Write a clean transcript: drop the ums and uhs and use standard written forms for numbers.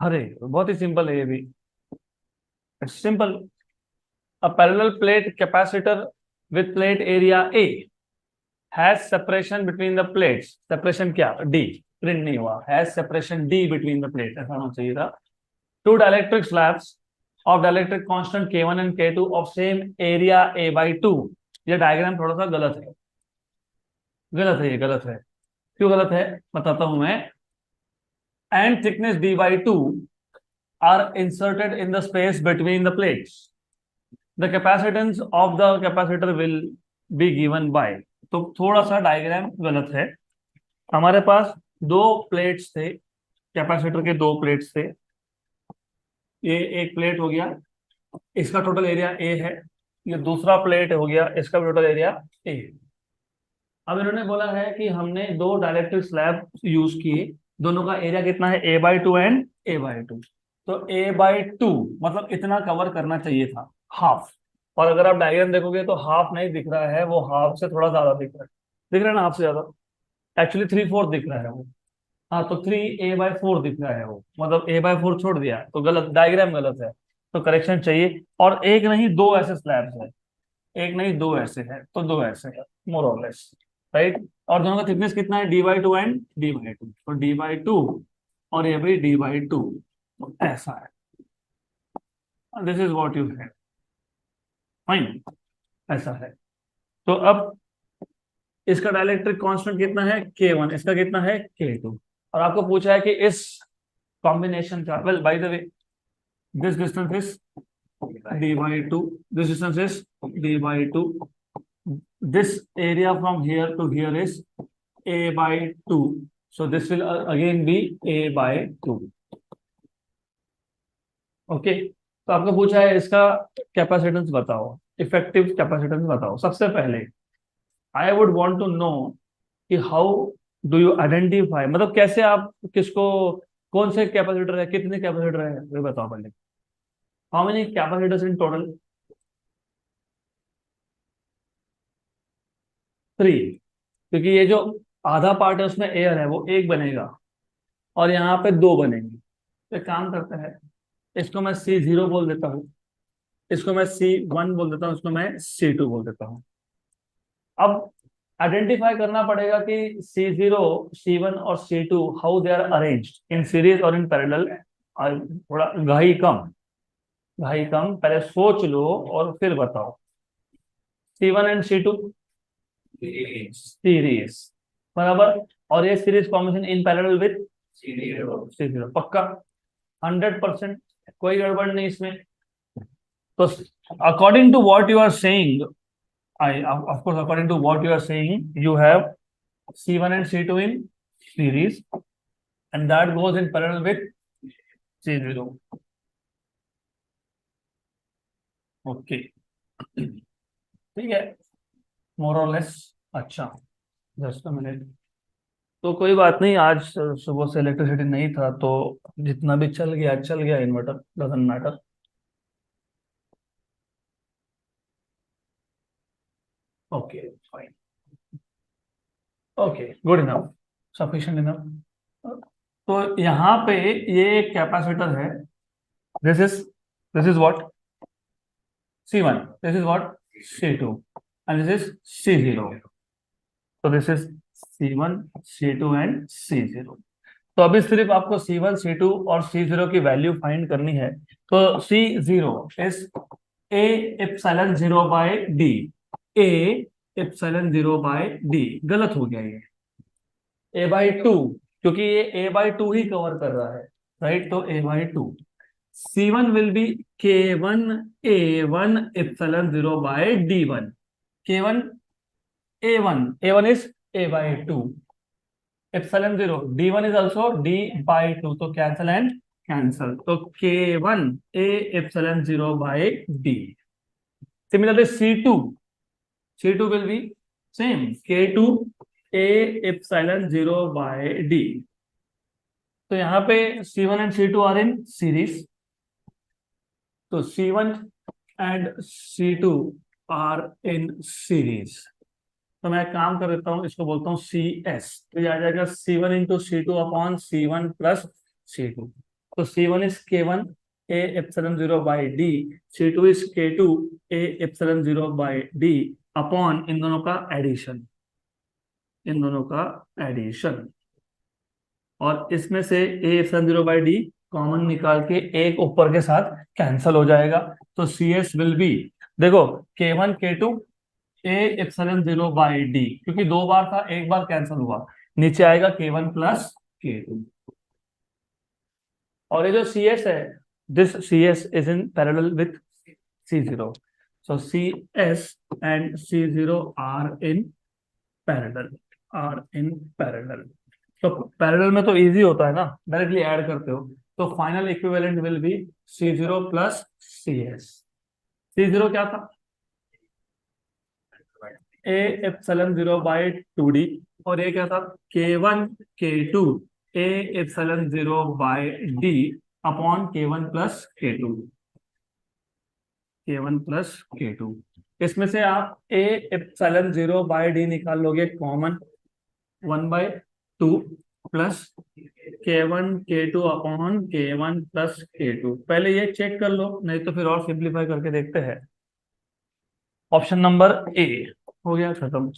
अरे बहुत ही सिंपल है ये भी। It's simple. A parallel plate capacitor with plate area A has separation between the plates. Separation क्या? डी। प्रिंट नहीं हुआ। Has separation D between the plate, ऐसा होना चाहिए था। Two dielectric slabs of dielectric constant K1 and K2 of same area A/2। ये diagram थोड़ा सा गलत है। गलत है, ये गलत है। क्यों गलत है बताता हूं मैं। And thickness D/2 are inserted in the space between the plates. The capacitance of the capacitor will be given by। तो थोड़ा सा डायग्राम गलत है। हमारे पास दो प्लेट्स थे, कैपेसिटर के दो प्लेट्स थे। ये एक प्लेट हो गया, इसका टोटल एरिया ए है। ये दूसरा प्लेट हो गया, इसका टोटल एरिया ए। अब इन्होंने बोला है कि हमने दो डाइलेक्ट्रिक स्लैब यूज किए, दोनों का एरिया कितना है? A/2 and A/2। तो A/2 मतलब इतना कवर करना चाहिए था, हाफ। और अगर आप डायग्राम देखोगे तो हाफ नहीं दिख रहा है, वो हाफ से थोड़ा ज्यादा दिख रहा है। दिख रहा है ना? हाफ से ज्यादा। एक्चुअली 3/4 दिख रहा है वो। हाँ, तो 3A/4 दिख रहा है वो, मतलब A/4 छोड़ दिया, तो गलत, डायग्राम गलत है। तो करेक्शन चाहिए। और एक नहीं दो ऐसे स्लैब्स है। एक नहीं दो ऐसे है, तो दो ऐसे है, मोर और लेस। राइट। और दोनों का थिकनेस कितना है? D/2 and D/2। तो D/2 और ये भी D/2। तो ऐसा है। दिस इज व्हाट यू है। फाइन। ऐसा है। तो अब इसका डाइलेक्ट्रिक कांस्टेंट कितना है? K1। इसका कितना है? K2। और आपको पूछा है कि इस कॉम्बिनेशन का, well by the way, this distance is D/2, this distance is D/2, this area from here to here is A/2, so this will again be A/2। Okay. तो आपको पूछा है इसका कैपेसिटेंस बताओ, इफेक्टिव कैपेसिटेंस बताओ। सबसे पहले I would want to know कि हाउ डू यू आइडेंटिफाई, मतलब कैसे आप किसको, कौन से कैपेसिटर है, कितने कैपेसिटर है, ये बताओ पहले। How many capacitors in total? 3। क्योंकि ये जो आधा पार्ट है उसमें एयर है, वो एक बनेगा, और यहाँ पे दो बनेंगे। तो एक काम करते हैं, इसको मैं C0 बोल देता हूँ, इसको मैं C1 बोल देता हूँ, इसको मैं C2 बोल देता हूँ। अब आइडेंटिफाई करना पड़ेगा कि C0, C1 और C2 how they are arranged in series और इन पैरेलल। थोड़ा घाई कम, घाई कम, पहले सोच लो और फिर बताओ। C1 एंड C2 सीरीज, बराबर। और ये series combination in parallel with C0, पक्का? 100%, कोई गड़बड़ नहीं इसमें। तो according to what you are saying, I of course according to what you are saying, you have C1 and C2 in series, and that goes in parallel with C0। Okay, ठीक है, मोर और less. अच्छा, just a minute. तो कोई बात नहीं, आज सुबह से इलेक्ट्रिसिटी नहीं था, तो जितना भी चल गया चल गया, inverter doesn't matter. Okay fine. Okay, good enough, sufficient enough. तो यहाँ पे ये कैपेसिटर है। This is this is what? C1। This is what? C2। And this is C0। तो this is C1, C2 and C0। तो अभी सिर्फ आपको C1, C2 और C0 की वैल्यू फाइंड करनी है। तो C0 is A epsilon 0/d। A epsilon 0/d। गलत हो गया ये, A/2, क्योंकि ये A/2 ही कवर कर रहा है। राइट, तो A/2। C1 will be K1 A1 epsilon 0/D1। K1 A1, A1 is A/2, epsilon 0, D1 is also D/2, तो cancel and cancel, तो K1 A epsilon 0/D। Similarly C2 will be same, K2 A epsilon 0/D। तो यहाँ पे C1 and C2 are in series, तो C1 and C2 are in series. तो मैं एक काम कर देता हूँ, इसको बोलता हूँ CS। तो ये आ जाएगा C1 into C2 upon C1 plus C2। तो C1 is K1 A epsilon 0 by D, C2 is K2 A epsilon 0 by D upon इन दोनों का एडिशन, इन दोनों का एडिशन। और इसमें से A epsilon 0 by D common निकाल के एक ऊपर के साथ कैंसल हो जाएगा। तो सी एस विल बी, देखो K1 K2 A epsilon 0 by D, क्योंकि दो बार था, एक बार कैंसल हुआ, नीचे आएगा K1 प्लस K2। और ये जो सी एस है, this C S is in parallel with C0, so CS and C0 are in parallel, are in parallel। तो पैरेलल में तो इजी होता है ना, डायरेक्टली ऐड करते हो। तो final equivalent will be C0 plus CS। C0 क्या था? A एप्सिलॉन 0 बाई 2D, और ये क्या था? K1 K2 A epsilon 0 by D upon K1 plus K2, K1 plus K2। इसमें से आप A एप्सिलॉन 0 बाई D निकाल लोगे common, 1/2 plus K1 K2 upon K1 plus K2। पहले ये चेक कर लो, नहीं तो फिर और सिंप्लीफाई करके देखते हैं। ऑप्शन नंबर ए हो गया खत्म।